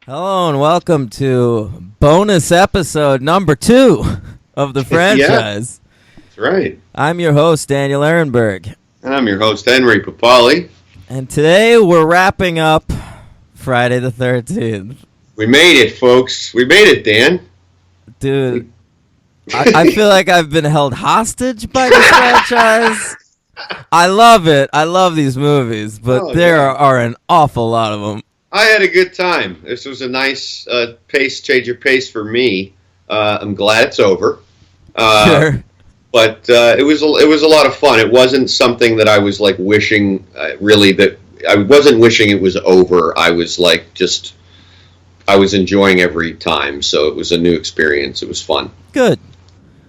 Hello and welcome to bonus episode number 2 of the franchise. That's right. I'm your host, Daniel Ehrenberg. And I'm your host, Henry Papali. And today we're wrapping up Friday the 13th. We made it, folks. We made it, Dan. Dude, I feel like I've been held hostage by this franchise. I love it. I love these movies, but there are an awful lot of them. I had a good time. This was a nice change of pace for me. I'm glad it's over. Sure. But it was a lot of fun. It wasn't something that I was like wishing that I wasn't wishing it was over. I was like I was enjoying every time. So it was a new experience. It was fun. Good.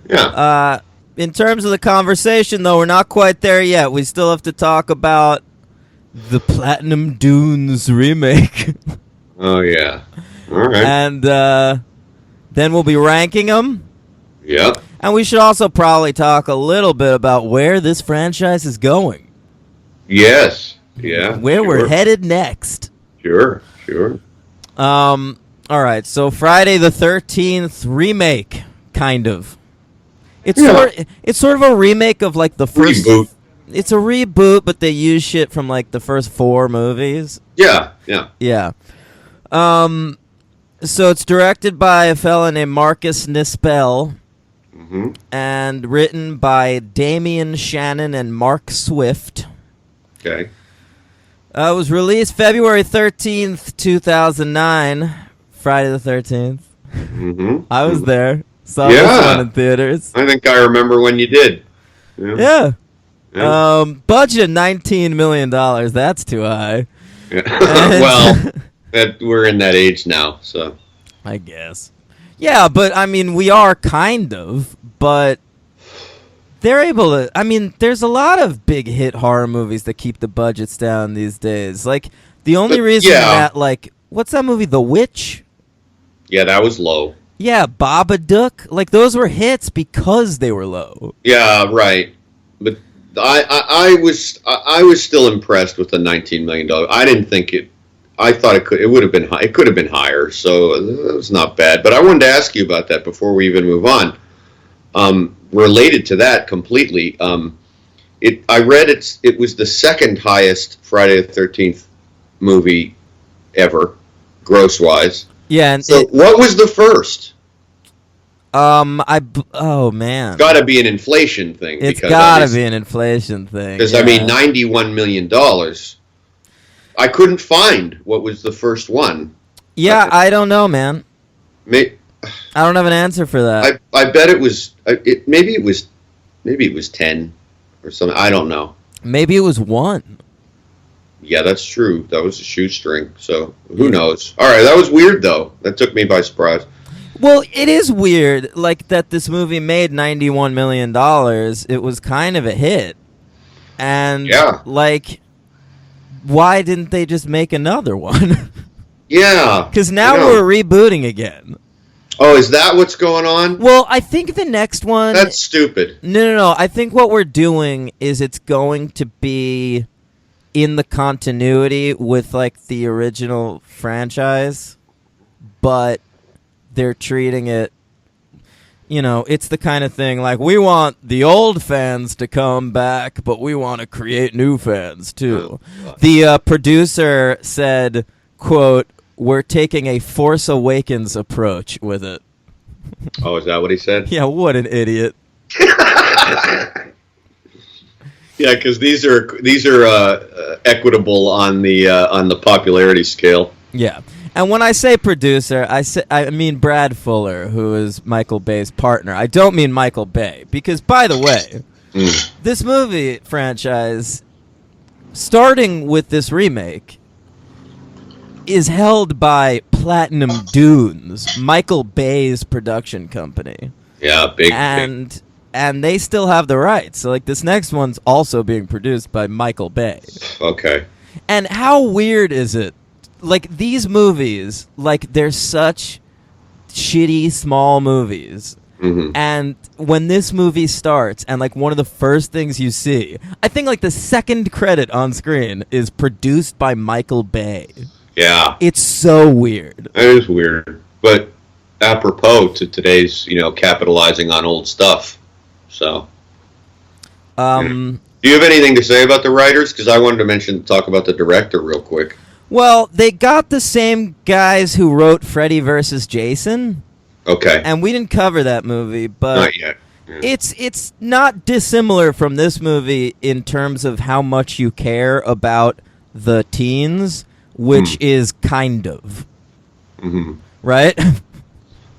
Yeah. In terms of the conversation, though, we're not quite there yet. We still have to talk about the Platinum Dunes remake. Oh, yeah. All right. And then we'll be ranking them. Yep. And we should also probably talk a little bit about where this franchise is going. Yes. Yeah. Where we're headed next. Sure. All right, so Friday the 13th remake, kind of. It's sort of a remake of like the first... Reboot. It's a reboot, but they use shit from like the first 4 movies. Yeah. So it's directed by a fella named Marcus Nispel, and written by Damian Shannon and Mark Swift. Okay. It was released February 13th, 2009, Friday the 13th. I was there. Saw this one in theaters. I think I remember when you did. Yeah. Budget $19 million. That's too high. Yeah. Well, we're in that age now, so. I guess. Yeah, but I mean, we are kind of, but they're able to. I mean, there's a lot of big hit horror movies that keep the budgets down these days. Like, the only reason that, like, what's that movie, The Witch? Yeah, that was low. Yeah, Babadook. Like, those were hits because they were low. Yeah, right. But I was still impressed with the $19 million. I didn't think it. I thought it would have been high. It could have been higher, so it was not bad. But I wanted to ask you about that before we even move on. Related to that completely, I read it was the second highest Friday the 13th movie ever, gross wise. Yeah, and so what was the first? Oh man, it's got to be an inflation thing. It's got to be an inflation thing. Because I mean, $91 million. I couldn't find what was the first one. Yeah, I don't know, man. I don't have an answer for that. I bet it was. Maybe it was 10 or something. I don't know. Maybe it was 1. Yeah, that's true. That was a shoestring. So who knows? All right, that was weird though. That took me by surprise. Well, it is weird, like that this movie made $91 million. It was kind of a hit, and like, why didn't they just make another one? Yeah, because now we're rebooting again. Oh, is that what's going on? Well, I think the next one... That's stupid. No. I think what we're doing is it's going to be in the continuity with, like, the original franchise, but they're treating it... You know, it's the kind of thing, like, we want the old fans to come back, but we want to create new fans, too. The producer said, quote, "We're taking a Force Awakens approach with it." Oh, is that what he said? Yeah, what an idiot. Yeah, because these are equitable on the popularity scale. Yeah, and when I say producer, I mean Brad Fuller, who is Michael Bay's partner. I don't mean Michael Bay, because by the way, this movie franchise, starting with this remake, is held by Platinum Dunes, Michael Bay's production company. Yeah, big. And they still have the rights. So, like, this next one's also being produced by Michael Bay. Okay. And how weird is it? Like, these movies, like, they're such shitty, small movies. And when this movie starts, and, like, one of the first things you see, I think, like, the second credit on screen is produced by Michael Bay. Yeah, It's so weird. it is weird, but apropos to today's, capitalizing on old stuff. So, Um, do you have anything to say about the writers? Because I wanted to talk about the director real quick. well, they got the same guys who wrote Freddy vs. Jason, Okay, and we didn't cover that movie, but not yet. Yeah. it's not dissimilar from this movie in terms of how much you care about the teens, which is kind of Hmm. right.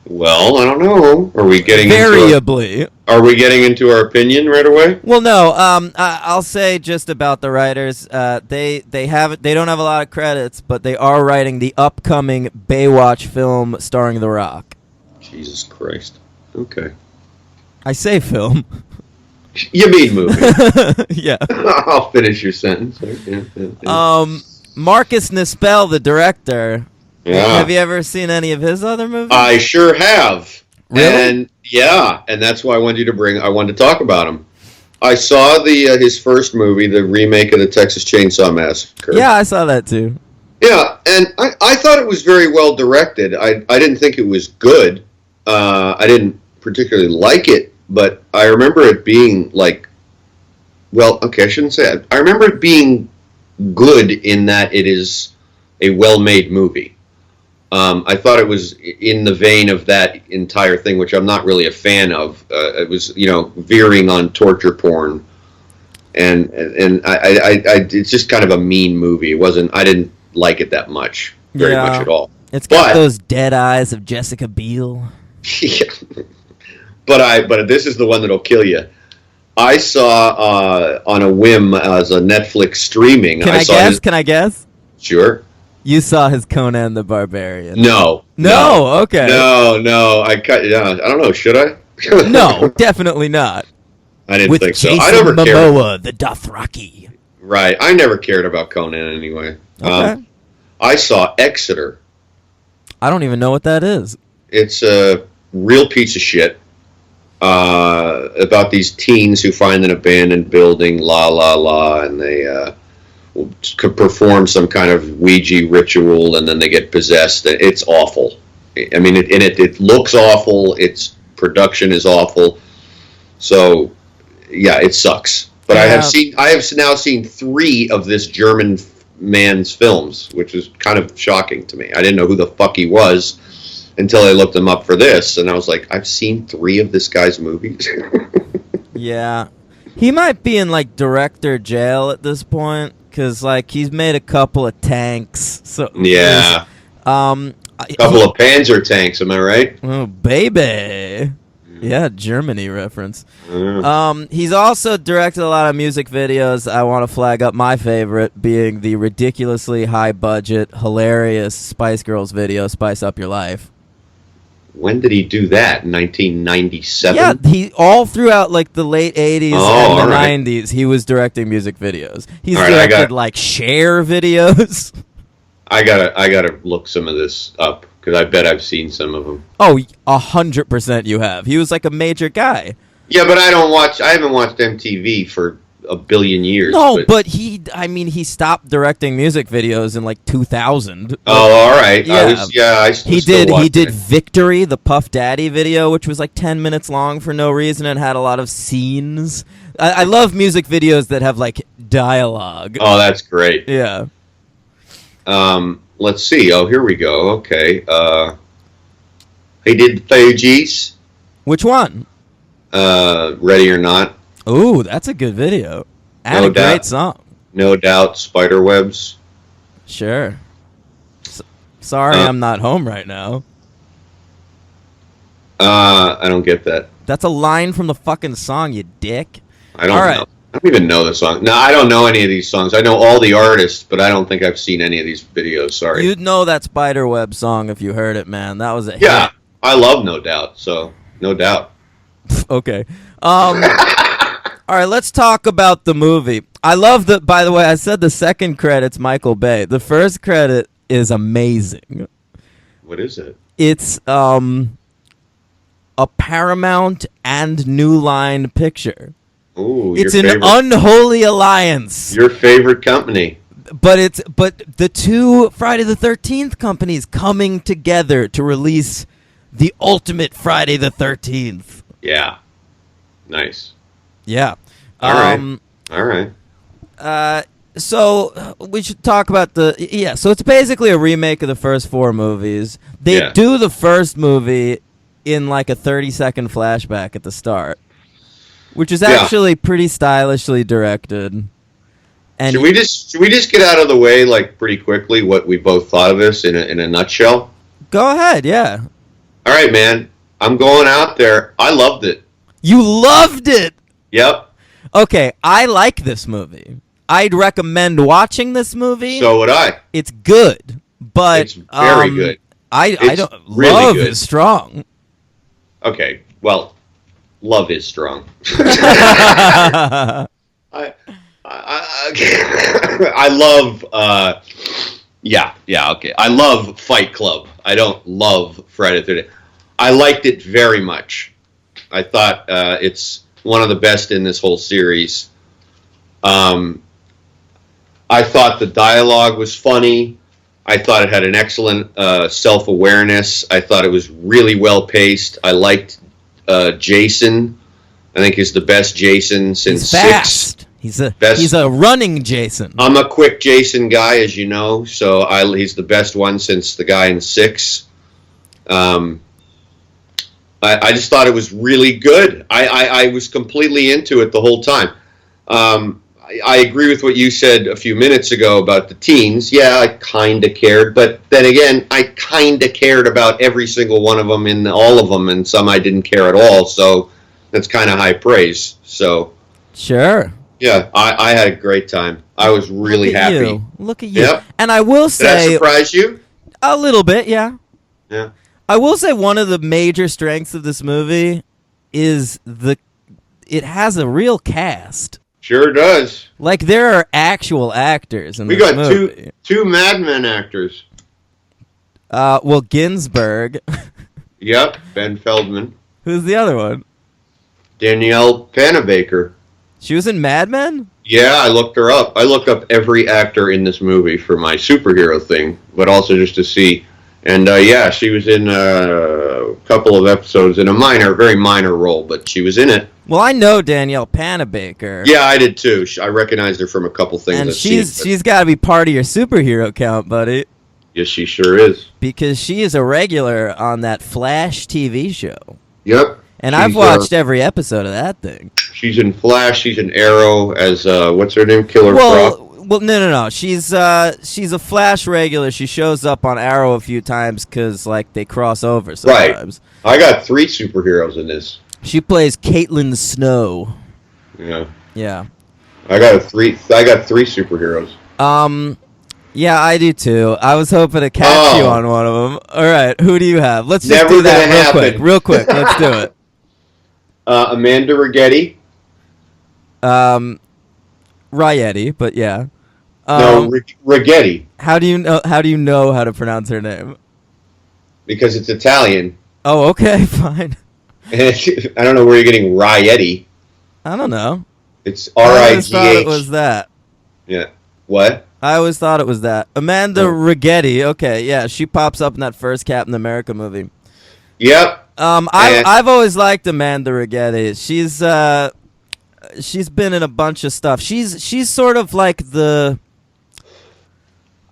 Well, I don't know. Are we getting Variably. Are we getting into our opinion right away? Well, no. I'll say just about the writers. They don't have a lot of credits, but they are writing the upcoming Baywatch film starring The Rock. Jesus Christ. Okay. I say film. You mean movie? Yeah. I'll finish your sentence. Yeah. Marcus Nispel, the director. Yeah. Have you ever seen any of his other movies? I sure have. Really? And that's why I wanted to talk about him. I saw his first movie, the remake of the Texas Chainsaw Massacre. Yeah, I saw that too. Yeah, and I thought it was very well directed. I didn't think it was good. I didn't particularly like it, but I remember it being like, well, okay, I shouldn't say it. I remember it being good in that it is a well-made movie. I thought it was in the vein of that entire thing, which I'm not really a fan of. It was, veering on torture porn, and it's just kind of a mean movie. It wasn't. I didn't like it that much, very much at all. It's got those dead eyes of Jessica Biel. Yeah. But this is the one that'll kill you. I saw on a whim as a Netflix streaming. Can I guess? Sure. You saw his Conan the Barbarian. No. Okay. No. I don't know. Should I? No, definitely not. I didn't think so. Jason I never Momoa, the Dothraki. Right. I never cared about Conan anyway. Okay. I saw Exeter. I don't even know what that is. It's a real piece of shit about these teens who find an abandoned building, and they could perform some kind of Ouija ritual, and then they get possessed. It's awful. I mean, it looks awful. Its production is awful. So, yeah, it sucks. But Yeah. I have now seen 3 of this German man's films, which is kind of shocking to me. I didn't know who the fuck he was until I looked him up for this, and I was like, I've seen 3 of this guy's movies. Yeah. He might be in, director jail at this point, because, he's made a couple of tanks. So Yeah. A couple of Panzer tanks, am I right? Oh, baby. Yeah, Germany reference. Mm. He's also directed a lot of music videos. I want to flag up my favorite being the ridiculously high-budget, hilarious Spice Girls video, Spice Up Your Life. When did he do that? 1997? Yeah, he all throughout the late 80s and the right. 90s, he was directing music videos. He's All right, directed Cher videos. I gotta look some of this up because I bet I've seen some of them. Oh, 100% you have. He was a major guy. Yeah, but I haven't watched MTV for a billion years. No, but he stopped directing music videos in 2000. Oh, all right. Yeah. He did it. Victory, the Puff Daddy video, which was 10 minutes long for no reason and had a lot of scenes. I love music videos that have dialogue. Oh, that's great. Yeah. Let's see. Oh, here we go. Okay. He did Fugees. Which one? Ready or Not. Ooh, that's a good video. And No a doubt. great song. No Doubt. Spiderwebs. Sure. Sorry, I'm not home right now. I don't get that. That's a line from the fucking song, you dick. I don't All right. know. I don't even know the song. No, I don't know any of these songs. I know all the artists, but I don't think I've seen any of these videos. Sorry. You'd know that Spiderweb song if you heard it, man. That was a Yeah, I love No Doubt, so No Doubt. hit. Okay. All right, let's talk about the movie. I love that, by the way, I said the second credit's Michael Bay. The first credit is amazing. What is it? It's a Paramount and New Line picture. Ooh, It's your an favorite, unholy alliance. your favorite company. but the two Friday the 13th companies coming together to release the ultimate Friday the 13th. Yeah. Nice. Yeah. All right. So we should talk about so it's basically a remake of the first four movies. They do the first movie in like a 30-second flashback at the start, which is actually pretty stylishly directed. And should we just get out of the way like pretty quickly what we both thought of this in a nutshell? Go ahead, yeah. All right, man. I'm going out there. I loved it. You loved it. Yep. Okay, I like this movie. I'd recommend watching this movie. So would I. It's good, but it's very good. I don't really love good. is strong. Okay, well, love is strong. I love. Okay. I love Fight Club. I don't love Friday the 13th. I liked it very much. I thought it's one of the best in this whole series. I thought the dialogue was funny. I thought it had an excellent self-awareness. I thought it was really well paced. I liked Jason. I think he's the best Jason since He's fast. 6. He's a running Jason. I'm a quick Jason guy, as you know, so he's the best one since the guy in 6. I just thought it was really good. I was completely into it the whole time. I agree with what you said a few minutes ago about the teens. Yeah, I kind of cared, but then again, I kind of cared about every single one of them in all of them, and some I didn't care at all, so that's kind of high praise. So sure. Yeah, I had a great time. I was really happy. Look at you. Yep. And I will say... Did that surprise you? A little bit, yeah. Yeah. I will say one of the major strengths of this movie is it has a real cast. Sure does. Like, there are actual actors in this movie. We got two Mad Men actors. Well, Ginsberg. Yep, Ben Feldman. Who's the other one? Danielle Panabaker. She was in Mad Men? Yeah, I looked her up. I looked up every actor in this movie for my superhero thing, but also just to see. And she was in a couple of episodes in a very minor role, but she was in it. Well, I know Danielle Panabaker. Yeah, I did too. I recognized her from a couple things. And she's got to be part of your superhero count, buddy. Yes, she sure is. Because she is a regular on that Flash TV show. Yep. And I've watched every episode of that thing. She's in Flash. She's in Arrow as what's her name? Killer Frost. Well, no. She's a Flash regular. She shows up on Arrow a few times because they cross over sometimes. Right. I got 3 superheroes in this. She plays Caitlin Snow. Yeah. Yeah. I got 3 superheroes. Yeah, I do too. I was hoping to catch you on one of them. All right, who do you have? Let's just do that real quick. Let's do it. Amanda Rigetti. Rietti, but yeah. No, Rigetti. How do you know how to pronounce her name? Because it's Italian. Oh, okay, fine. I don't know where you're getting Rietti. I don't know. It's R-I-G-H. I always thought it was that. Yeah. What? I always thought it was that. Amanda Rigetti. Okay, yeah, she pops up in that first Captain America movie. Yep. I've always liked Amanda Rigetti. She's been in a bunch of stuff. She's sort of like I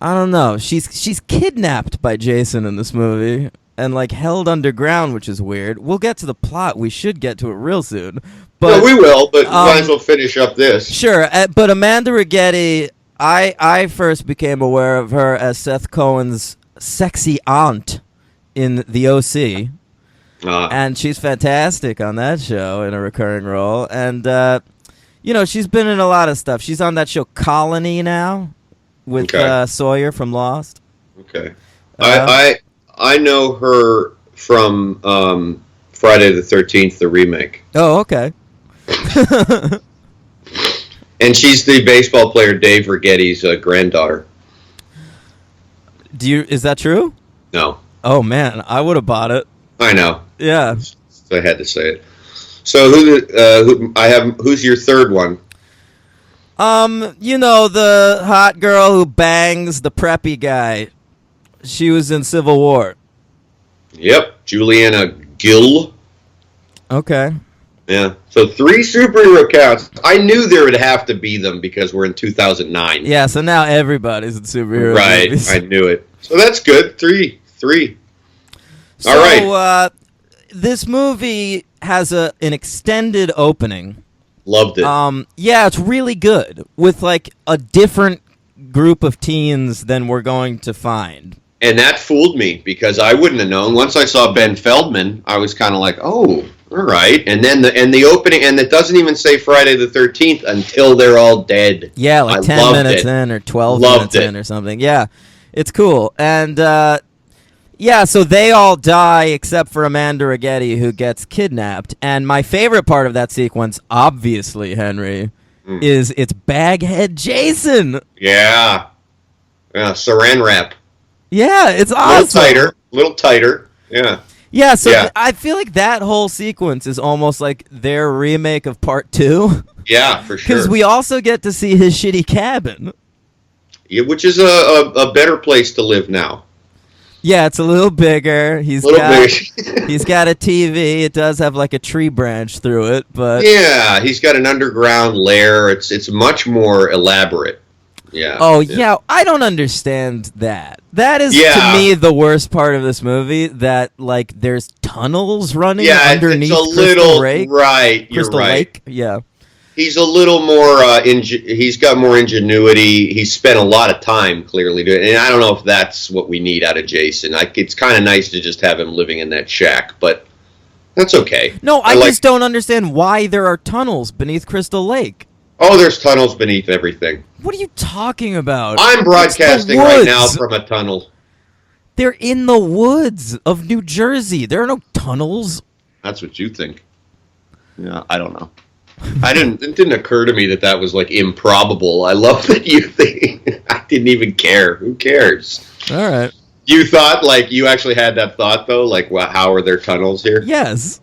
don't know. She's kidnapped by Jason in this movie and held underground, which is weird. We'll get to the plot. We should get to it real soon. But no, we will. But might as well finish up this. Sure. But Amanda Rigetti, I first became aware of her as Seth Cohen's sexy aunt in The O.C. And she's fantastic on that show in a recurring role. And, she's been in a lot of stuff. She's on that show Colony now with Sawyer from Lost. Okay. I know her from Friday the 13th, the remake. Oh, okay. And she's the baseball player Dave Rigetti's granddaughter. Is that true? No. Oh, man. I would have bought it. I know. Yeah. So I had to say it. So who's your third one? You know, the hot girl who bangs the preppy guy. She was in Civil War. Yep, Juliana Gill. Okay. Yeah. So 3 superhero counts. I knew there would have to be them because we're in 2009. Yeah, so now everybody's in superhero Right. movies. I knew it. So that's good. 3. So, All right. This movie has an extended opening. Loved it. Yeah, it's really good with like a different group of teens than we're going to find. And that fooled me because I wouldn't have known. Once I saw Ben Feldman, I was kind of like, "Oh, all right." And then the opening, and it doesn't even say Friday the 13th until they're all dead. Yeah, like I 10 loved minutes it. in or 12 Loved minutes it. in or something. Yeah, it's cool. And yeah, so they all die except for Amanda Rigetti, who gets kidnapped. And my favorite part of that sequence, obviously, Henry, is it's Baghead Jason. Yeah, Saran wrap. Yeah, it's awesome. Little tighter. Yeah. Yeah, so Yeah. I feel like that whole sequence is almost like their remake of Part 2. Yeah, for sure. Because we also get to see his shitty cabin. Yeah, which is a better place to live now. Yeah, it's a little bigger. He's Little got bigger. he's got a TV. It does have like a tree branch through it, but Yeah, he's got an underground lair. It's much more elaborate. Yeah. oh yeah, I don't understand that. That is Yeah. to me the worst part of this movie. That like there's tunnels running Yeah, underneath it's a Crystal little Lake. right. You're Crystal right. Lake. Yeah. He's a little more. He's got more ingenuity. He spent a lot of time clearly doing, and I don't know if that's what we need out of Jason. It's kind of nice to just have him living in that shack, but that's okay. No, I like- just don't understand why there are tunnels beneath Crystal Lake. Oh, there's tunnels beneath everything. What are you talking about? I'm It's broadcasting the right now woods. from a tunnel. They're in the woods of New Jersey. There are no tunnels. That's what you think. Yeah, I don't know. It didn't occur to me that was like improbable. I love that you think. I didn't even care. Who cares? All right. You thought, like, you actually had that thought, though? Like, how are there tunnels here? Yes.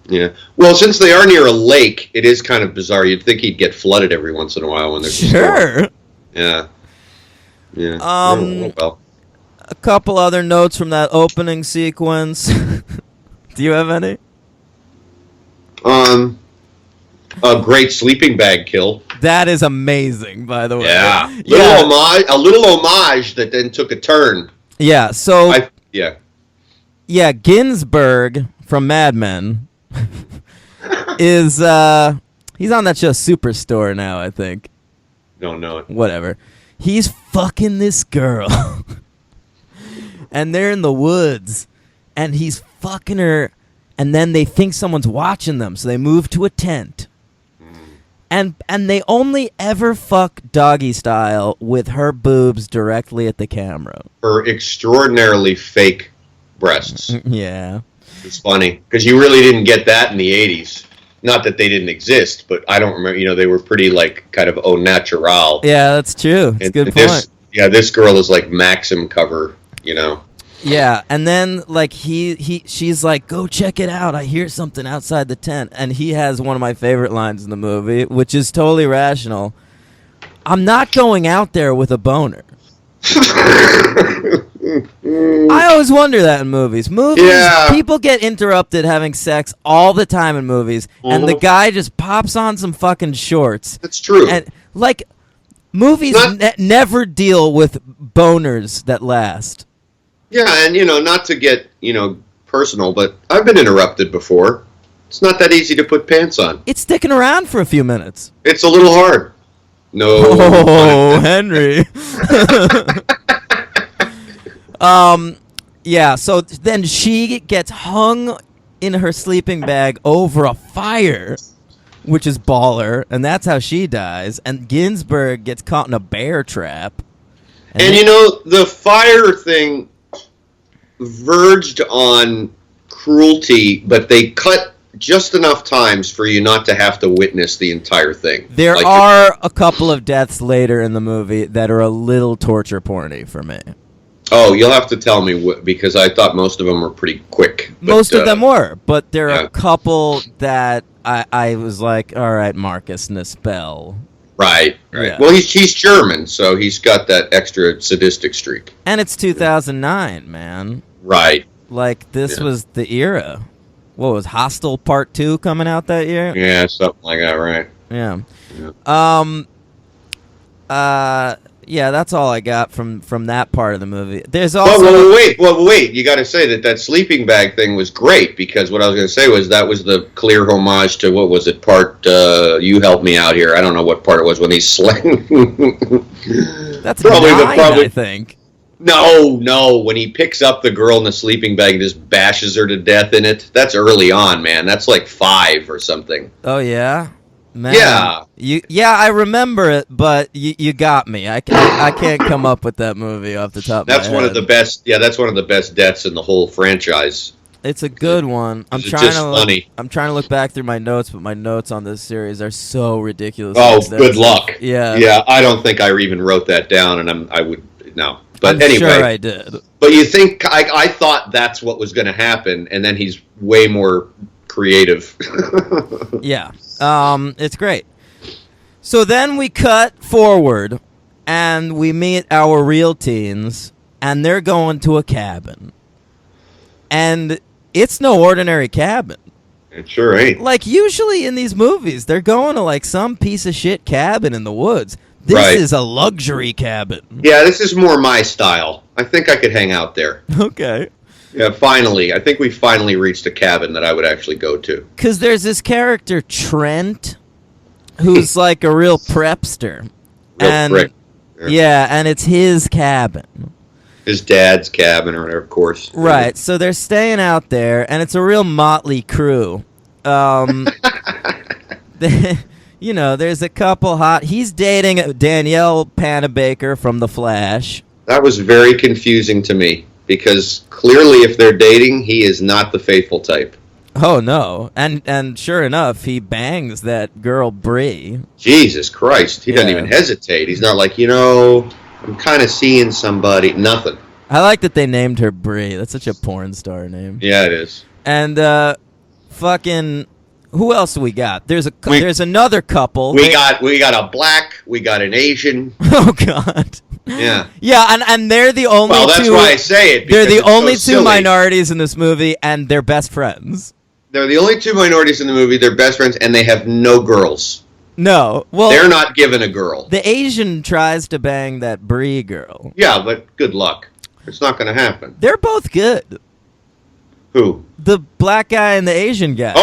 Yeah. Well, since they are near a lake, it is kind of bizarre. You'd think he'd get flooded every once in a while when there's a storm. Sure. Yeah. Yeah. Um, Oh, well. A couple other notes from that opening sequence. Do you have any? A great sleeping bag kill. That is amazing, by the way. Yeah. Yeah. A little homage that then took a turn. Yeah. So Yeah. yeah, Ginsburg from Mad Men is he's on that show Superstore now, I think. Don't know it. Whatever. He's fucking this girl. And they're in the woods and he's fucking her, and then they think someone's watching them, so they move to a tent. And they only ever fuck doggy style with her boobs directly at the camera. Her extraordinarily fake breasts. Yeah. It's funny because you really didn't get that in the 80s. Not that they didn't exist, but I don't remember. They were pretty like kind of au natural. Yeah, that's true. It's a good point. This girl is like Maxim cover. Yeah, and then like she's like, go check it out. I hear something outside the tent, and he has one of my favorite lines in the movie, which is totally rational. I'm not going out there with a boner. I always wonder that in movies. Yeah. People get interrupted having sex all the time in movies, and the guy just pops on some fucking shorts. That's true. And like movies never deal with boners that last. Yeah, and not to get personal, but I've been interrupted before. It's not that easy to put pants on. It's sticking around for a few minutes. It's a little hard. No. Oh, Henry. Yeah, so then she gets hung in her sleeping bag over a fire, which is baller, and that's how she dies. And Ginsburg gets caught in a bear trap. And the fire thing verged on cruelty, but they cut just enough times for you not to have to witness the entire thing. There are a couple of deaths later in the movie that are a little torture porny for me. Oh, you'll have to tell me because I thought most of them were pretty quick. Most of them were, but there are yeah. a couple that I was like, all right, Marcus Nispel. Right. Yeah. Well, he's German, so he's got that extra sadistic streak. And it's 2009, man. Right. Like, this was the era. What was Hostel Part 2 coming out that year? Yeah, something like that, right. Yeah. Yeah. Yeah, that's all I got from that part of the movie. There's also Well, wait. You got to say that sleeping bag thing was great, because what I was going to say was that was the clear homage to, what was it, part, you helped me out here. I don't know what part it was when he's slaying. That's probably 9, I think. No, when he picks up the girl in the sleeping bag and just bashes her to death in it. That's early on, man. That's like 5 or something. Oh, yeah? Man, Yeah. I remember it, but you got me. I can't come up with that movie off the top of my head. That's one of the best. Yeah, that's one of the best deaths in the whole franchise. It's a good one. I'm trying to look back through my notes, but my notes on this series are so ridiculous. Oh, good luck. Yeah. Yeah, I don't think I even wrote that down, and I would no. But I'm anyway, sure I did. But you think I thought that's what was going to happen, and then he's way more creative. Yeah. It's great. So then we cut forward, and we meet our real teens, and they're going to a cabin. And it's no ordinary cabin. It sure ain't. Like, usually in these movies, they're going to, like, some piece of shit cabin in the woods. This Right. is a luxury cabin. Yeah, this is more my style. I think I could hang out there. Okay. Yeah, finally. I think we finally reached a cabin that I would actually go to. Because there's this character, Trent, who's like a real prepster. Real prick. Yeah, and it's his cabin. His dad's cabin or whatever, of course. Right, so they're staying out there, and it's a real motley crew. You know, there's a couple hot... He's dating Danielle Panabaker from The Flash. That was very confusing to me, because clearly if they're dating, he is not the faithful type. Oh, no. And sure enough, he bangs that girl, Bree. Jesus Christ. He doesn't even hesitate. He's not like, I'm kind of seeing somebody. Nothing. I like that they named her Bree. That's such a porn star name. Yeah, it is. And, fucking... Who else do we got? There's another couple. We got a black, we got an Asian. Oh, God. Yeah. Yeah, and they're the only two... Well, that's why I say it. They're the only so two silly. minorities in this movie, and they're best friends. They're the only two minorities in the movie. They're best friends, and they have no girls. No. Well, they're not given a girl. The Asian tries to bang that Bree girl. Yeah, but good luck. It's not going to happen. They're both good. Who? The black guy and the Asian guy.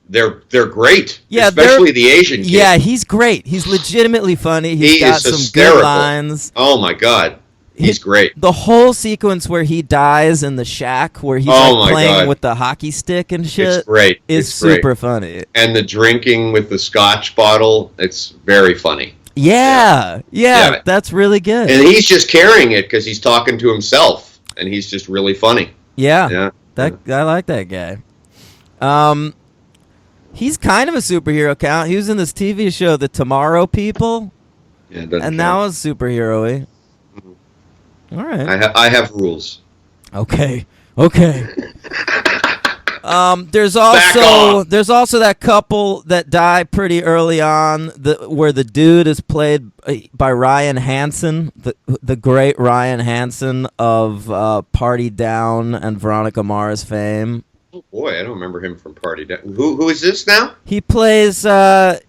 They're great. Yeah, especially the Asian kid. Yeah, he's great. He's legitimately funny. He got is some hysterical. good lines. Oh my God. He's great. The whole sequence where he dies in the shack, where he's playing with the hockey stick and shit, it's great. Is super funny. And the drinking with the scotch bottle, it's very funny. Yeah, that's really good. And he's just carrying it because he's talking to himself, and he's just really funny. Yeah. I like that guy. He's kind of a superhero count. He was in this TV show, The Tomorrow People. Yeah, and that was superhero-y. All right. I have rules. Okay. There's also that couple that die pretty early on, where the dude is played by Ryan Hansen, the great Ryan Hansen of Party Down and Veronica Mars fame. Oh boy, I don't remember him from Party Down. Who is this now? He plays, like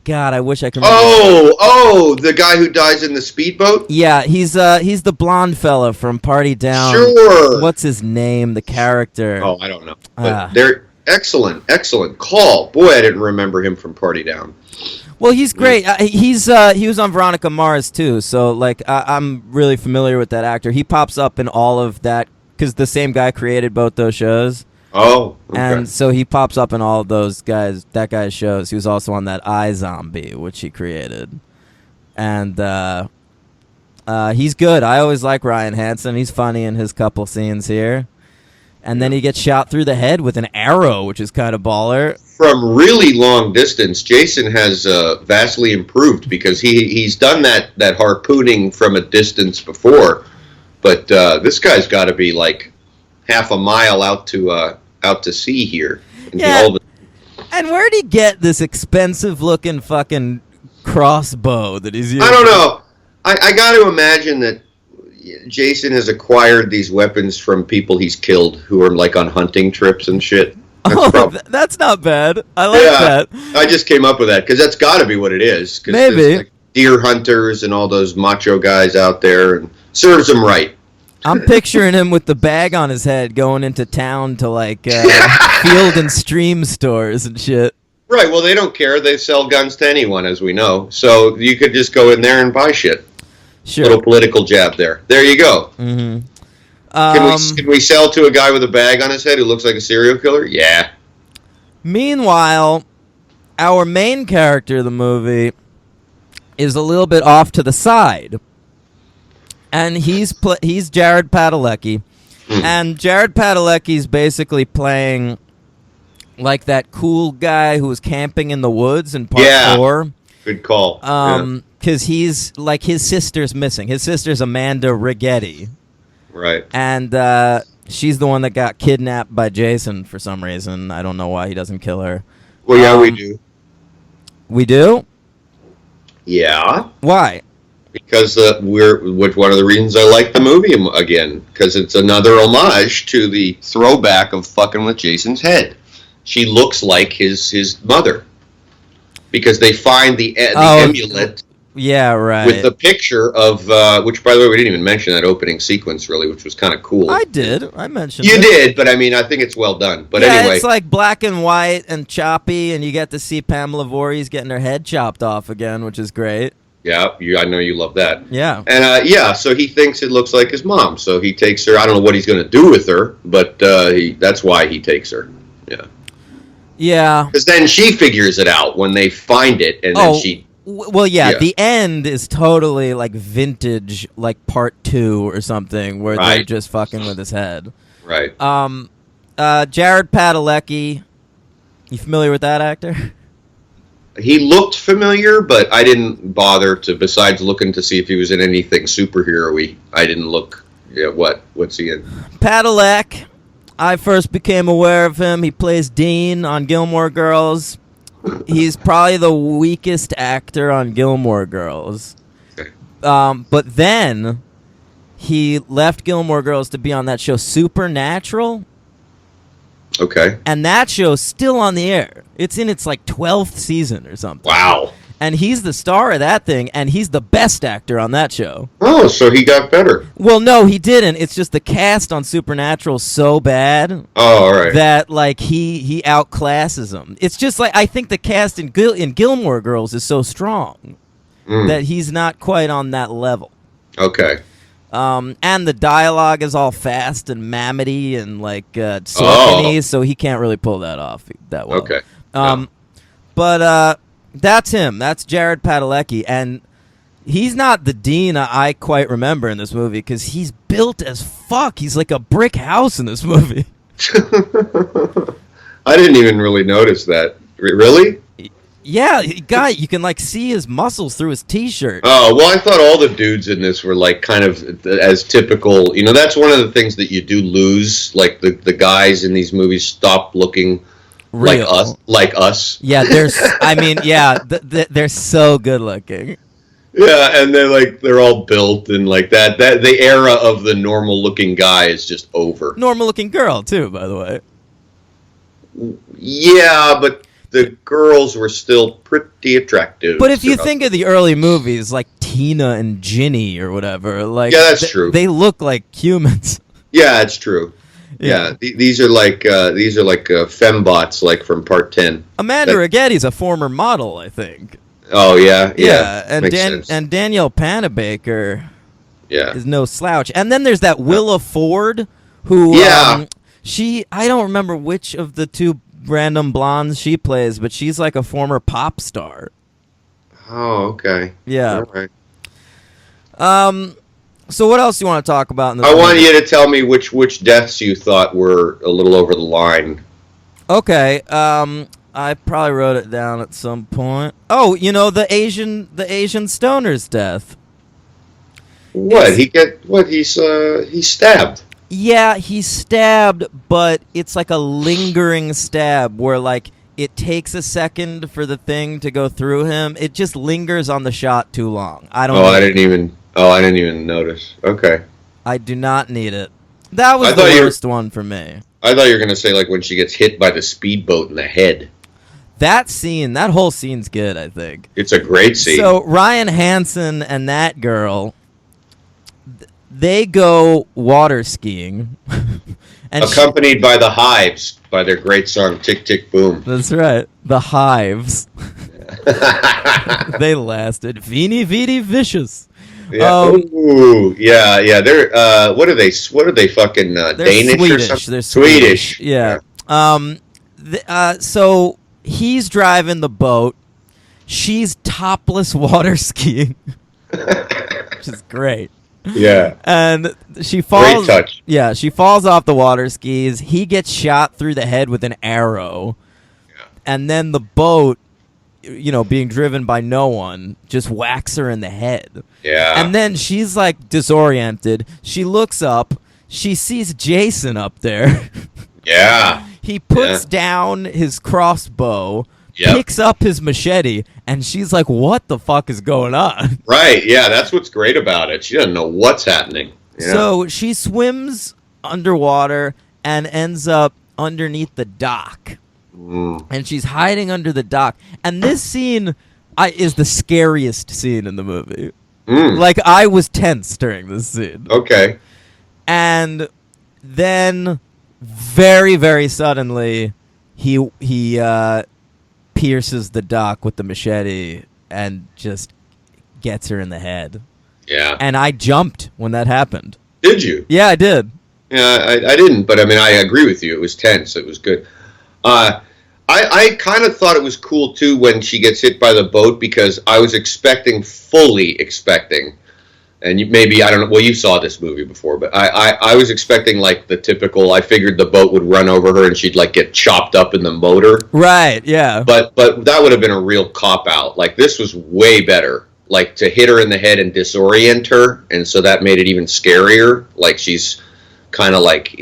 God, I wish I could remember. Oh, the guy who dies in the speedboat? Yeah, he's the blonde fella from Party Down. Sure. What's his name? The character. Oh, I don't know. But they're excellent call. Boy, I didn't remember him from Party Down. Well, he's great. He was on Veronica Mars too, so I'm really familiar with that actor. He pops up in all of that because the same guy created both those shows. Oh, okay. And so he pops up in all of that guy's shows. He was also on that iZombie, which he created. And he's good. I always like Ryan Hansen. He's funny in his couple scenes here. And then he gets shot through the head with an arrow, which is kind of baller. From really long distance, Jason has vastly improved because he's done that harpooning from a distance before. But this guy's got to be like half a mile out to sea here. Yeah. And where'd he get this expensive-looking fucking crossbow that he's using? I don't know. I got to imagine that Jason has acquired these weapons from people he's killed who are like on hunting trips and shit. That's not bad. I like that. I just came up with that because that's got to be what it is. Maybe. Like deer hunters and all those macho guys out there, and serves them right. I'm picturing him with the bag on his head going into town to like Field and Stream stores and shit. Right, well, they don't care. They sell guns to anyone, as we know. So you could just go in there and buy shit. Sure. Little political jab there. There you go. Mm-hmm. Can we sell to a guy with a bag on his head who looks like a serial killer? Yeah. Meanwhile, our main character of the movie is a little bit off to the side. And he's Jared Padalecki. And Jared Padalecki's basically playing like that cool guy who was camping in the woods in part 4. Good call. Because he's like, his sister's missing. His sister's Amanda Rigetti. Right. And she's the one that got kidnapped by Jason for some reason. I don't know why he doesn't kill her. Well, yeah, we do. We do? Yeah. Why? Because which one of the reasons I like the movie again, because it's another homage to the throwback of fucking with Jason's head. She looks like his mother, because they find the amulet. Yeah, right. With the picture of which, by the way, we didn't even mention that opening sequence really, which was kind of cool. I did. I mentioned. You did, but I mean, I think it's well done. But anyway, it's like black and white and choppy, and you get to see Pamela Voorhees getting her head chopped off again, which is great. Yeah, I know you love that. Yeah. And so he thinks it looks like his mom, so he takes her. I don't know what he's going to do with her, but that's why he takes her. Yeah. Yeah. Because then she figures it out when they find it, and then she... Well, yeah, the end is totally like vintage, like part 2 or something, where they're just fucking with his head. Right. Jared Padalecki, you familiar with that actor? He looked familiar, but I didn't bother to, besides looking to see if he was in anything superhero-y, I didn't look, what's he in? Padalecki, I first became aware of him. He plays Dean on Gilmore Girls. He's probably the weakest actor on Gilmore Girls. But then he left Gilmore Girls to be on that show Supernatural. Okay. And that show's still on the air. It's in its like 12th season or something. Wow. And he's the star of that thing, and he's the best actor on that show. Oh, so he got better. Well, no, he didn't. It's just the cast on Supernatural is so bad all right. that like he outclasses them. It's just like I think the cast in Gilmore Girls is so strong that he's not quite on that level. Okay. And the dialogue is all fast and mammety and like Sorkin-y, so he can't really pull that off that well. Okay. But that's him. That's Jared Padalecki, and he's not the Dean I quite remember in this movie because he's built as fuck. He's like a brick house in this movie. I didn't even really notice that. Really? Yeah, you can like see his muscles through his t-shirt. Oh, well, I thought all the dudes in this were like kind of as typical. That's one of the things that you do lose. Like the guys in these movies stop looking real. Like us. Yeah, they're so good looking. Yeah, and they're all built and like that. That the era of the normal looking guy is just over. Normal looking girl too, by the way. Yeah, but the girls were still pretty attractive. But if you think of the early movies, like Tina and Ginny or whatever, like that's true. They look like humans. Yeah, it's true. Yeah, these are like fembots, like from Part 10. Amanda Righetti's a former model, I think. Oh yeah, and Danielle Panabaker, is no slouch. And then there's that Willa Ford, who I don't remember which of the two random blondes she plays, but she's like a former pop star. Oh, okay. Yeah. All right. So what else do you want to talk about in this movie? want you to tell me which deaths you thought were a little over the line. Okay. I probably wrote it down at some point. Oh, the Asian stoner's death. What? He's stabbed. Yeah, he's stabbed, but it's like a lingering stab where like it takes a second for the thing to go through him. It just lingers on the shot too long. I don't. I didn't even notice. Okay. I do not need it. That was I the thought worst one for me. I thought you were gonna say like when she gets hit by the speedboat in the head. That scene, that whole scene's good, I think. It's a great scene. So Ryan Hansen and that girl, they go water skiing. And accompanied by the Hives, by their great song Tick Tick Boom. That's right. The Hives. They lasted. Veeny Veeny Vicious. Yeah. Ooh, yeah. They're what are they? What are they? Fucking they're Danish Swedish. or something? They're Swedish. Yeah. So he's driving the boat. She's topless water skiing, which is great. Yeah. And she falls. Great touch. Yeah, she falls off the water skis. He gets shot through the head with an arrow. Yeah. And then the boat, being driven by no one, just whacks her in the head. Yeah. And then she's like disoriented. She looks up. She sees Jason up there. Yeah. He puts down his crossbow, Yep. picks up his machete, and she's like, "What the fuck is going on?" Right. Yeah. That's what's great about it. She doesn't know what's happening. Yeah. So she swims underwater and ends up underneath the dock. And she's hiding under the dock. And this scene is the scariest scene in the movie. Like, I was tense during this scene. Okay. And then, very, very suddenly, he pierces the dock with the machete and just gets her in the head. Yeah. And I jumped when that happened. Did you? Yeah, I did. Yeah, I didn't, but I mean, I agree with you. It was tense. It was good. I kind of thought it was cool, too, when she gets hit by the boat, because I was fully expecting, and maybe, I don't know, well, you saw this movie before, but I was expecting, like, the typical, I figured the boat would run over her and she'd, like, get chopped up in the motor. Right, yeah. But that would have been a real cop-out. Like, this was way better. Like, to hit her in the head and disorient her, and so that made it even scarier. Like, she's kind of like,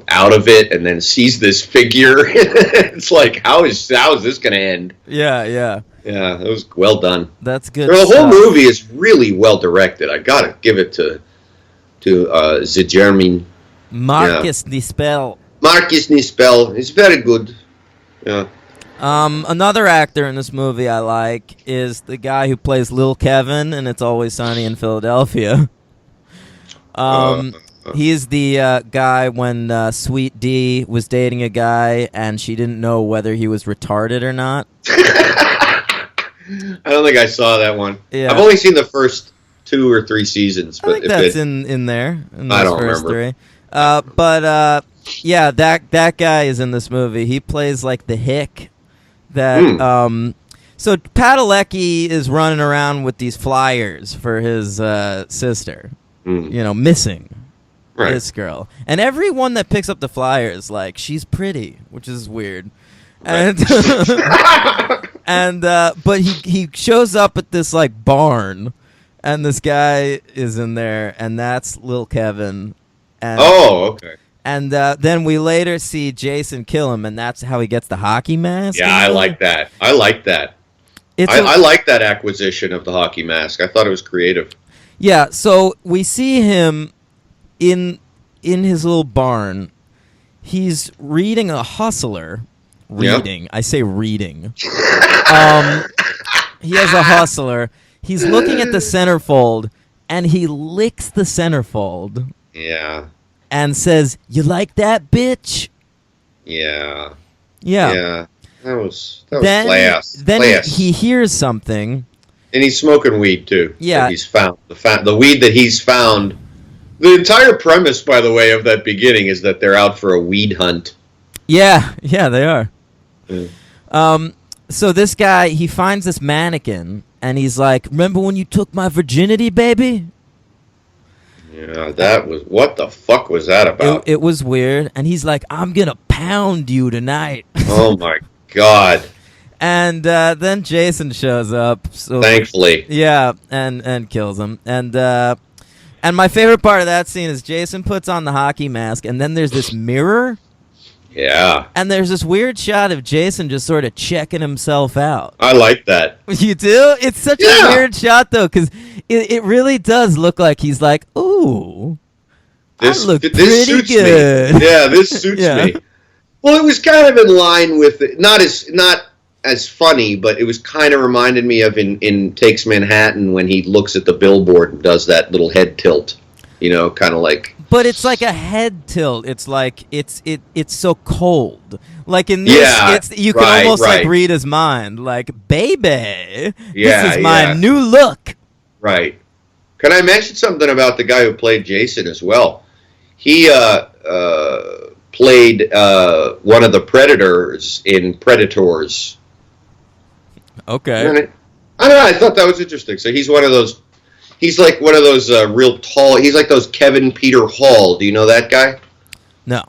out of it, and then sees this figure. It's like, how is this going to end? Yeah. Yeah, it was well done. That's good. The whole movie is really well directed. I gotta give it to Jeremy. Marcus Nispel. Marcus Nispel is very good. Yeah. Another actor in this movie I like is the guy who plays Lil Kevin in It's Always Sunny in Philadelphia. He's the guy when Sweet D was dating a guy and she didn't know whether he was retarded or not. I don't think I saw that one. Yeah. I've only seen the first 2 or 3 seasons. But I think that's in there. In those I don't first remember. 3. Yeah, that guy is in this movie. He plays like the hick. So Padalecki is running around with these flyers for his sister. Missing. Right. This girl, and everyone that picks up the flyers, like, she's pretty, which is weird. Right. And but he shows up at this like barn, and this guy is in there, and that's Lil Kevin. And, okay. And then we later see Jason kill him, and that's how he gets the hockey mask. Yeah, I like that. I like that. I like that acquisition of the hockey mask. I thought it was creative. Yeah, so we see him in his little barn. He's reading a Hustler. Reading. Yep. I say reading. He has a Hustler. He's looking at the centerfold, and he licks the centerfold. Yeah. And says, "You like that, bitch?" Yeah. Yeah. Yeah. That was class. Then he hears something. And he's smoking weed, too. Yeah. He's found. The weed that he's found. The entire premise, by the way, of that beginning is that they're out for a weed hunt. Yeah, they are. Yeah. So this guy, he finds this mannequin, and he's like, "Remember when you took my virginity, baby?" Yeah, that was... What the fuck was that about? It was weird. And he's like, "I'm gonna pound you tonight." Oh, my God. And then Jason shows up. So, thankfully. Yeah, and kills him. And my favorite part of that scene is Jason puts on the hockey mask, and then there's this mirror. Yeah. And there's this weird shot of Jason just sort of checking himself out. I like that. You do? It's such a weird shot, though, because it really does look like he's like, ooh, I look pretty suits good. Me. Yeah, this suits me. Well, it was kind of in line with not as funny, but it was kind of reminded me of in Takes Manhattan when he looks at the billboard and does that little head tilt. You know, kind of like. But it's like a head tilt. It's like it's so cold. Like in this, you can almost like read his mind. Like, baby, this is my new look. Right. Can I mention something about the guy who played Jason as well? He played one of the Predators in Predators. Okay. I don't know. I thought that was interesting. So he's one of those. He's like one of those real tall. He's like those Kevin Peter Hall. Do you know that guy? No.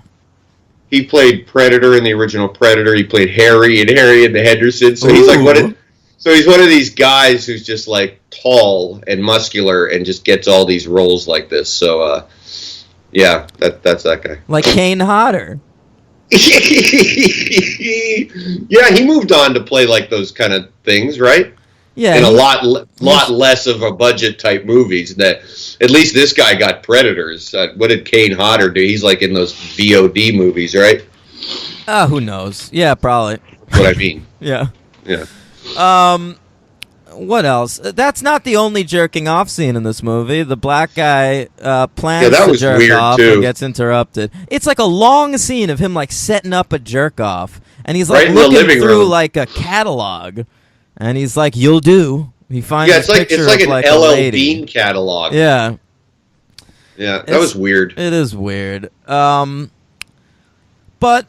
He played Predator in the original Predator. He played Harry and the Henderson. So he's like So he's one of these guys who's just like tall and muscular and just gets all these roles like this. So yeah, that's that guy. Like Kane Hodder. Yeah, he moved on to play like those kind of things, right? Yeah, and a lot less of a budget type movies. That at least this guy got Predators. What did Kane Hodder do? He's like in those VOD movies, right? Who knows? Yeah, probably. That's what I mean. Yeah. Yeah. What else? That's not the only jerking off scene in this movie. The black guy plans to jerk off and gets interrupted. It's like a long scene of him like setting up a jerk off, and he's like looking through like a catalog. And he's like, "You'll do." He finds it's like an LL Bean catalog. Yeah, that was weird. It is weird. But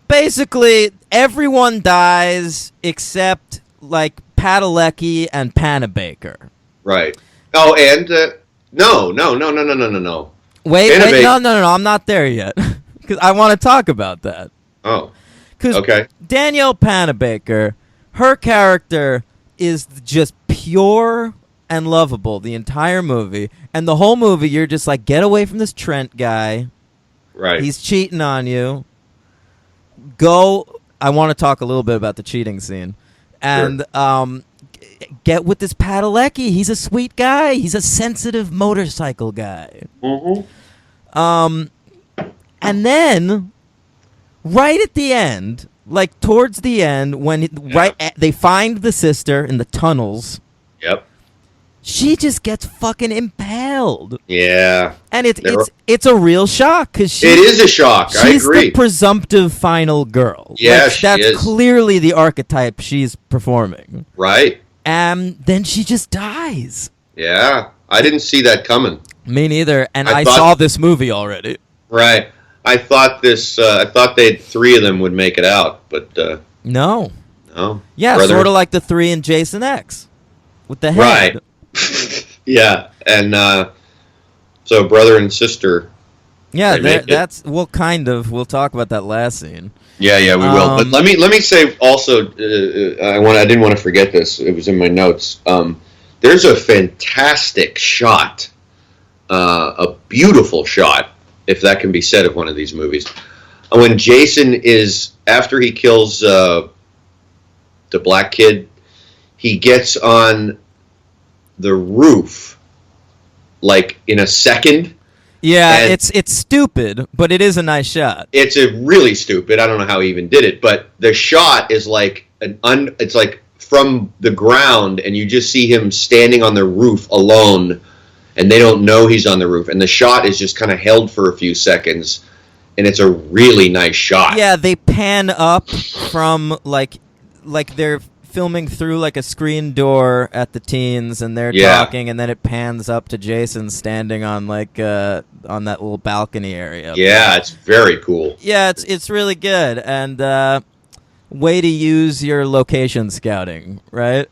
basically, everyone dies except like Padalecki and Panabaker. Right. Oh, and no. Wait, no. I'm not there yet because I want to talk about that. Oh. Because Danielle Panabaker, her character is just pure and lovable the entire movie, and the whole movie you're just like, get away from this Trent guy. Right. He's cheating on you. Go. I want to talk a little bit about the cheating scene, and get with this Padalecki. He's a sweet guy. He's a sensitive motorcycle guy. Mm-hmm. And then right at the end, like towards the end, when they find the sister in the tunnels. Yep. She just gets fucking impaled. Yeah. And it's a real shock because it is a shock. I agree. She's the presumptive final girl. Yeah, that's clearly the archetype she's performing. Right. And then she just dies. Yeah, I didn't see that coming. Me neither. And I saw this movie already. Right. I thought they had three of them would make it out, but no. No. Yeah, sort of like the three in Jason X with the head. Right. Yeah, and so brother and sister. Yeah, that's kind of. We'll talk about that last scene. Yeah, we will. But let me say also, I didn't want to forget this. It was in my notes. There's a fantastic shot, a beautiful shot, if that can be said of one of these movies. When Jason is, after he kills the black kid, he gets on the roof, like in a second. Yeah, it's stupid, but it is a nice shot. It's a really stupid. I don't know how he even did it, but the shot is like it's like from the ground, and you just see him standing on the roof alone, and they don't know he's on the roof, and the shot is just kind of held for a few seconds, and it's a really nice shot. Yeah, they pan up from like they're filming through like a screen door at the teens, and they're talking, and then it pans up to Jason standing on like on that little balcony area. Yeah, it's very cool. Yeah, it's really good, and way to use your location scouting, right?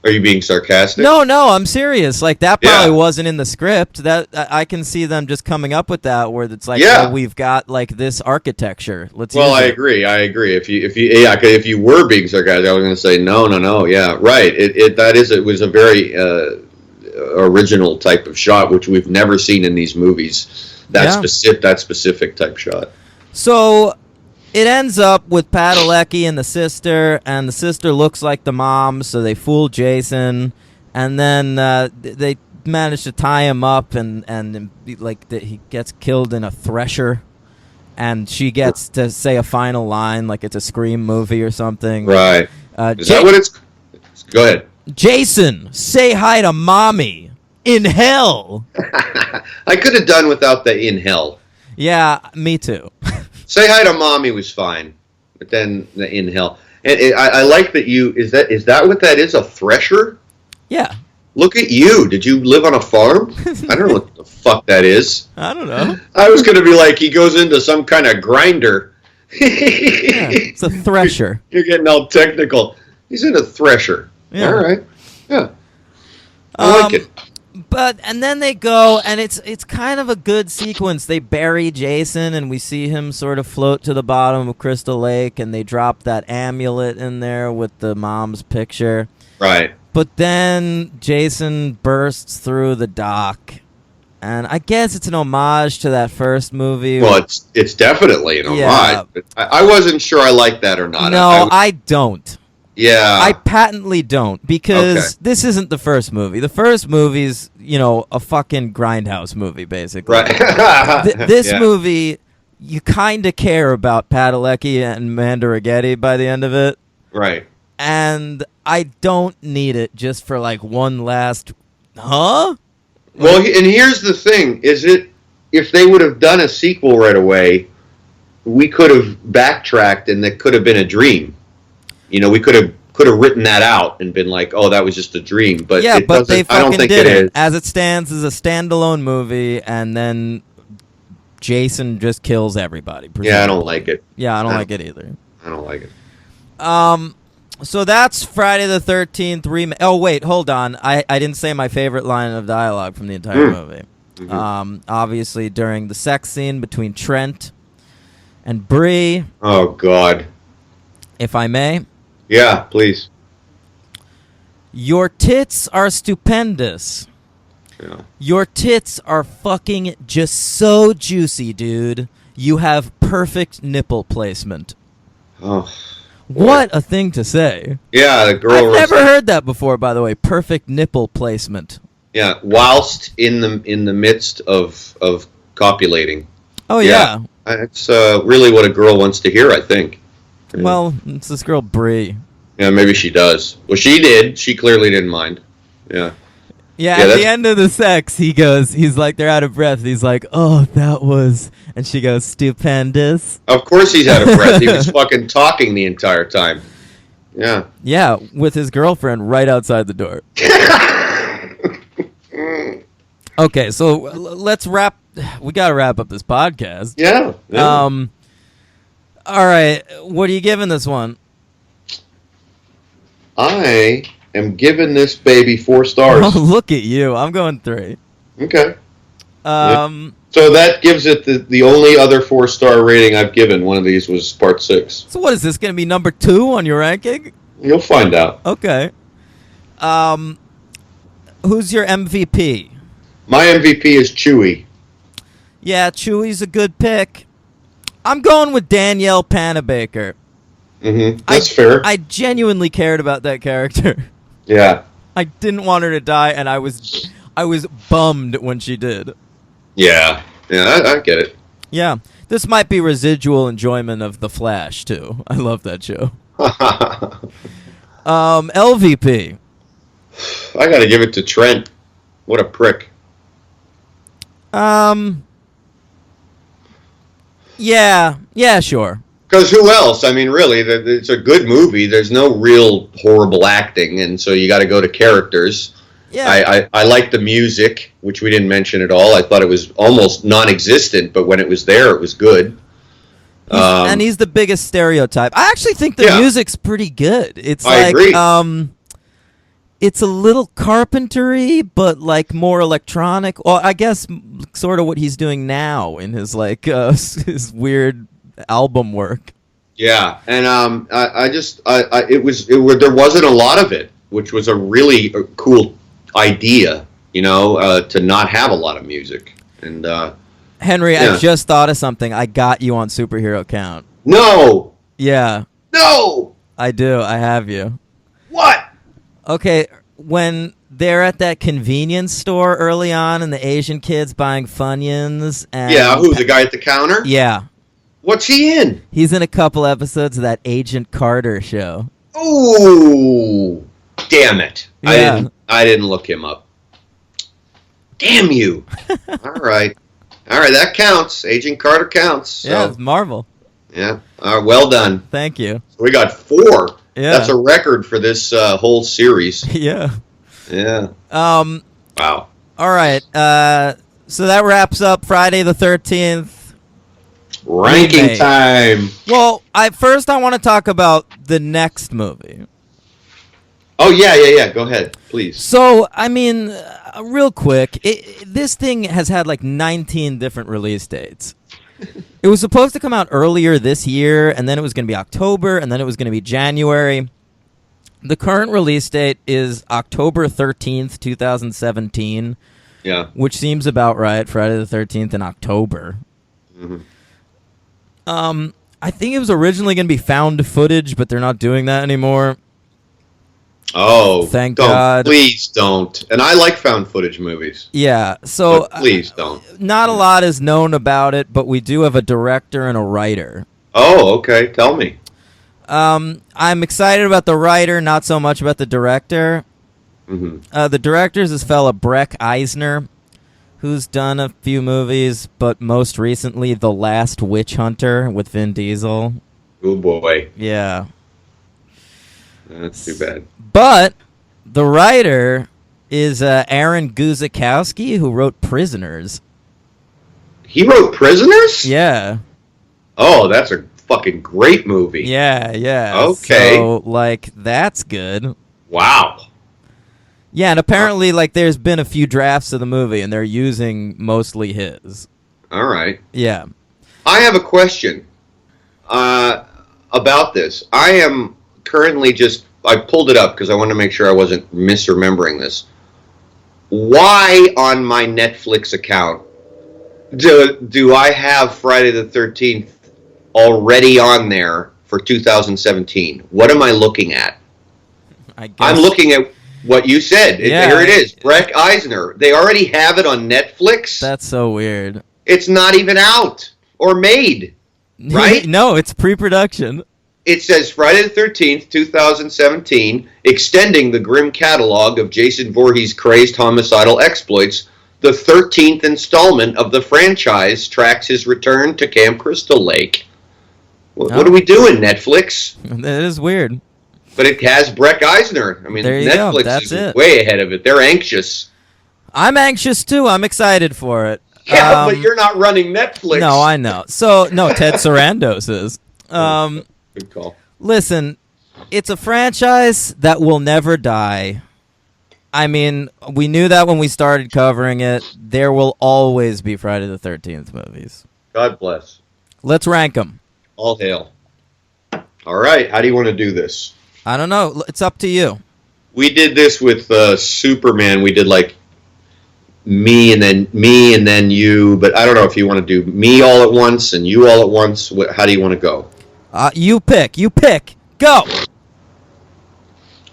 Are you being sarcastic? No, I'm serious. Like that probably wasn't in the script. That I can see them just coming up with that, where it's like, oh, we've got like this architecture. Let's. Well, I agree. If you were being sarcastic, I was going to say no. Yeah, right. It was a very original type of shot, which we've never seen in these movies. That specific type shot. So, it ends up with Padalecki and the sister looks like the mom, so they fool Jason, and then they manage to tie him up, and he gets killed in a thresher, and she gets to say a final line like it's a Scream movie or something. Right. Is that what it's? Go ahead. Jason, say hi to mommy in hell. I could have done without the in hell. Yeah, me too. Say hi to mommy was fine, but then the in hell. And I like that you is that what that is? A thresher? Yeah. Look at you. Did you live on a farm? I don't know what the fuck that is. I don't know. I was going to be like, he goes into some kind of grinder. Yeah, it's a thresher. You're getting all technical. He's in a thresher. Yeah. All right. Yeah. I like it. And then they go, and it's kind of a good sequence. They bury Jason, and we see him sort of float to the bottom of Crystal Lake, and they drop that amulet in there with the mom's picture. Right. But then Jason bursts through the dock, and I guess it's an homage to that first movie. Well, it's definitely an homage. Yeah. But I wasn't sure I liked that or not. No, I don't. Yeah. I patently don't, because this isn't the first movie. The first movie's, a fucking Grindhouse movie, basically. Right. This Yeah. movie, you kind of care about Padalecki and Mandaraghetti by the end of it. Right. And I don't need it just for, one last, huh? Well, and here's the thing, if they would have done a sequel right away, we could have backtracked and that could have been a dream. We could have written that out and been like, oh, that was just a dream. But yeah, it but doesn't, they fucking I don't think did it it. is. As it stands, is a standalone movie, and then Jason just kills everybody. Yeah, I don't like it. Yeah, I don't like it either. I don't like it. So that's Friday the 13th remake. Oh, wait, hold on. I didn't say my favorite line of dialogue from the entire movie. Mm-hmm. Obviously, during the sex scene between Trent and Bree, Oh, God. if I may. Yeah, please. Your tits are stupendous. Yeah. Your tits are fucking just so juicy, dude. You have perfect nipple placement. Oh. What a thing to say. Yeah, the girl. I've never heard that before, by the way. Perfect nipple placement. Yeah, whilst in the midst of copulating. Oh, yeah. It's really what a girl wants to hear, I think. Well, it's this girl, Bree. Yeah, maybe she does. Well, she did. She clearly didn't mind. Yeah. Yeah, at the end of the sex, he's like, they're out of breath. He's like, oh, that was, and she goes, stupendous. Of course he's out of breath. He was fucking talking the entire time. Yeah. Yeah, with his girlfriend right outside the door. Okay, so let's wrap. We got to wrap up this podcast. Yeah. All right, what are you giving this one? I am giving this baby 4 stars. Oh, look at you. I'm going 3. Okay. So that gives it the only other 4-star rating I've given. One of these was part 6. what is this going to be, number 2 on your ranking? You'll find out. Okay. Who's your MVP? My MVP is Chewie. Yeah, Chewie's a good pick. I'm going with Danielle Panabaker. Mm-hmm. That's fair. I genuinely cared about that character. Yeah. I didn't want her to die, and I was bummed when she did. Yeah. Yeah, I get it. Yeah. This might be residual enjoyment of The Flash, too. I love that show. LVP. I got to give it to Trent. What a prick. Yeah, sure. Because who else? I mean, really, it's a good movie. There's no real horrible acting, and so you got to go to characters. Yeah. I like the music, which we didn't mention at all. I thought it was almost non-existent, but when it was there, it was good. And he's the biggest stereotype. I actually think the music's pretty good. It's I agree. It's a little carpentry, but more electronic. Well, I guess sort of what he's doing now in his his weird album work. Yeah, and there wasn't a lot of it, which was a really cool idea, to not have a lot of music. And Henry, I just thought of something. I got you on Superhero Count. No. Yeah, No. I do. I have you. What? Okay, when they're at that convenience store early on and the Asian kid's buying Funyuns and... Yeah, who, the guy at the counter? Yeah. What's he in? He's in a couple episodes of that Agent Carter show. Ooh. Damn it. Yeah. I didn't look him up. Damn you. All right. All right, that counts. Agent Carter counts. So, Yeah, it's Marvel. Yeah. Well done. Thank you. We got 4. Yeah. That's a record for this whole series. Yeah. Yeah. Wow. Wow. All right. So that wraps up Friday the 13th. Ranking Remake. time. Well, I want to talk about the next movie. Oh, yeah. Go ahead, please. So, I mean, real quick, this thing has had like 19 different release dates. It was supposed to come out earlier this year, and then it was going to be October, and then it was going to be January. The current release date is October 13th, 2017, Yeah. which seems about right, Friday the 13th in October. Mhm. I think it was originally going to be found footage, but they're not doing that anymore. Oh, Thank don't. God. Please don't. And I like found footage movies. Yeah, so But please don't. not a lot is known about it, but we do have a director and a writer. Oh, okay. Tell me. I'm excited about the writer, not so much about the director. Hmm. The director is this fella, Breck Eisner, who's done a few movies, but most recently The Last Witch Hunter with Vin Diesel. Oh, boy. Yeah. That's too bad. But the writer is Aaron Guzikowski, who wrote Prisoners. He wrote Prisoners? Yeah. Oh, that's a fucking great movie. Yeah. Okay. So, like, that's good. Wow. Yeah, and apparently, like, there's been a few drafts of the movie, and they're using mostly his. All right. Yeah. I have a question about this. I am currently I pulled it up because I wanted to make sure I wasn't misremembering this. Why on my Netflix account do I have Friday the 13th already on there for 2017? What am I looking at? I guess. I'm looking at what you said. Yeah. Here it is. Breck Eisner. They already have it on Netflix. That's so weird. It's not even out or made. Right? No, it's pre-production. It says Friday the 13th, 2017, extending the grim catalog of Jason Voorhees' crazed homicidal exploits. The 13th installment of the franchise tracks his return to Camp Crystal Lake. What are we doing, Netflix? That is weird. But it has Breck Eisner. I mean, There you go. Netflix That's is it. way ahead of it. They're anxious. I'm anxious, too. I'm excited for it. Yeah, but you're not running Netflix. No, I know. So, no, Ted Sarandos is. Good call. Listen, it's a franchise that will never die. I mean, we knew that when we started covering it. There will always be Friday the 13th movies. God bless. Let's rank them. All hail. All right. How do you want to do this? I don't know. It's up to you. We did this with Superman. We did like me and then you. But I don't know if you want to do me all at once and you all at once. How do you want to go? You pick. You pick. Go.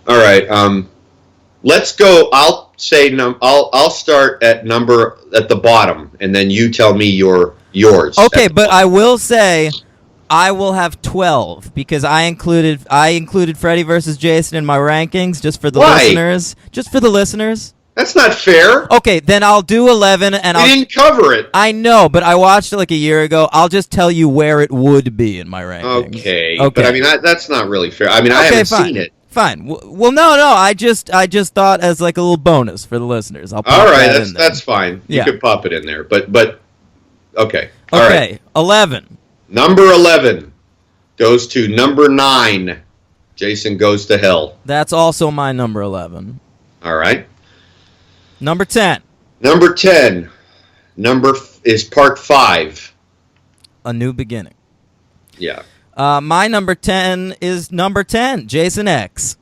All right. Let's go. I'll say I'll start at the bottom, and then you tell me yours. Okay, but I will say I will have 12 because I included Freddy versus Jason in my rankings just for the Why? listeners. Just for the listeners. That's not fair. Okay, then I'll do 11 and We didn't cover it. I know, but I watched it like a year ago. I'll just tell you where it would be in my rankings. Okay. But I mean that's not really fair. I mean I Okay, haven't fine. seen it. Fine. Well, no. I just thought as like a little bonus for the listeners. I'll pop All right, that in there. that's fine. You Yeah. could pop it in there, but okay. All Okay, right. 11. Number 11 goes to number 9. Jason Goes to Hell. That's also my number 11. All right. Number 10. Number 10. Is part 5. A New Beginning. Yeah. My number 10 is number 10, Jason X.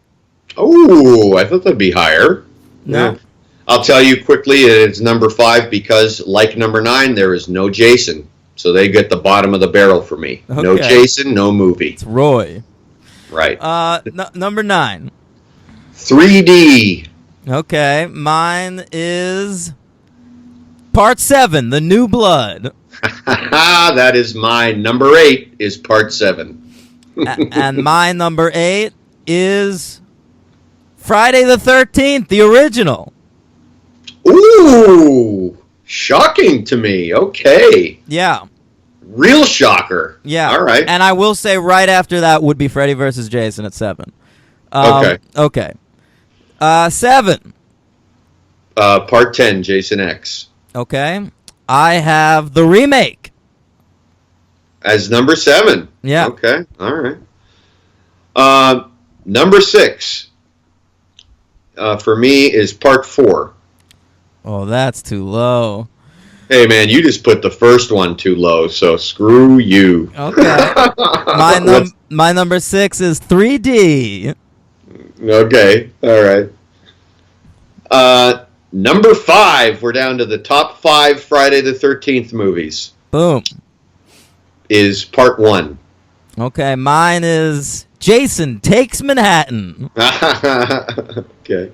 Oh, I thought that'd be higher. No. Yeah. I'll tell you quickly, it's number 5 because, like number 9, there is no Jason. So they get the bottom of the barrel for me. No Okay. Jason, no movie. It's Roy. Right. Number 9. 3D. Okay, mine is Part 7, The New Blood. That is mine. Number 8 is Part 7. And my number 8 is Friday the 13th, the original. Ooh, shocking to me. Okay. Yeah. Real shocker. Yeah. All right. And I will say right after that would be Freddy versus Jason at 7. Okay. Okay. 7. Part 10, Jason X. Okay. I have the remake. As number 7. Yeah. Okay. All right. Number 6 for me is Part 4. Oh, that's too low. Hey, man, you just put the first one too low, so screw you. Okay. My number 6 is 3D. Okay. All right. Number 5, we're down to the top 5 Friday the 13th movies, Boom. is Part 1. Okay, mine is Jason Takes Manhattan. Okay.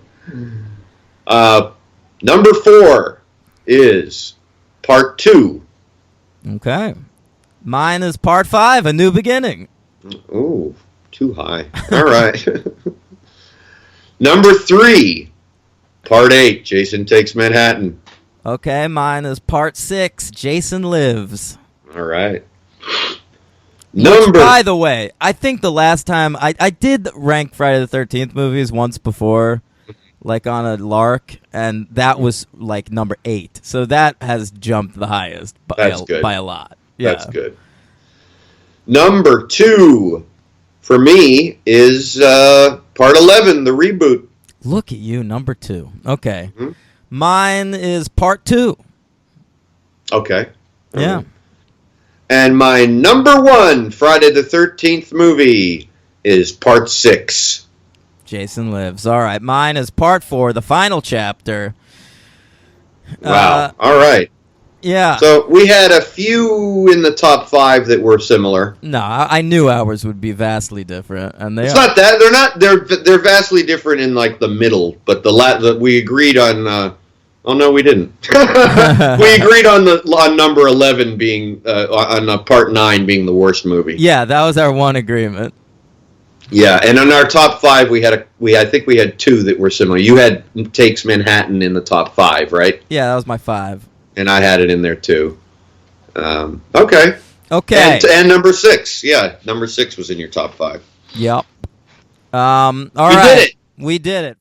Number 4 is Part 2. Okay. Mine is Part 5, A New Beginning. Ooh, too high. All right. Number 3, Part 8, Jason Takes Manhattan. Okay, mine is Part 6, Jason Lives. All right. Which, by the way, I think the last time I did rank Friday the 13th movies once before, like on a lark, and that was like number 8. So that has jumped the highest That's good. by a lot. Yeah. That's good. Number 2 for me is Part 11, the reboot. Look at you, number 2. Okay. Mhm. Mine is Part 2. Okay. All Yeah. right. And my number 1 Friday the 13th movie is Part 6. Jason Lives. All right. Mine is Part 4, the final chapter. Wow. All right. Yeah. So we had a few in the top 5 that were similar. No, I knew ours would be vastly different, and they It's are. not that they're vastly different in like the middle, but we agreed on. Oh no, we didn't. We agreed on number 11 being on Part 9 being the worst movie. Yeah, that was our one agreement. Yeah, and in our top 5 I think we had 2 that were similar. You had Takes Manhattan in the top 5, right? Yeah, that was my 5. And I had it in there too. Okay. Okay. And number 6, yeah, number 6 was in your top 5. Yep. All right. We did it. We did it.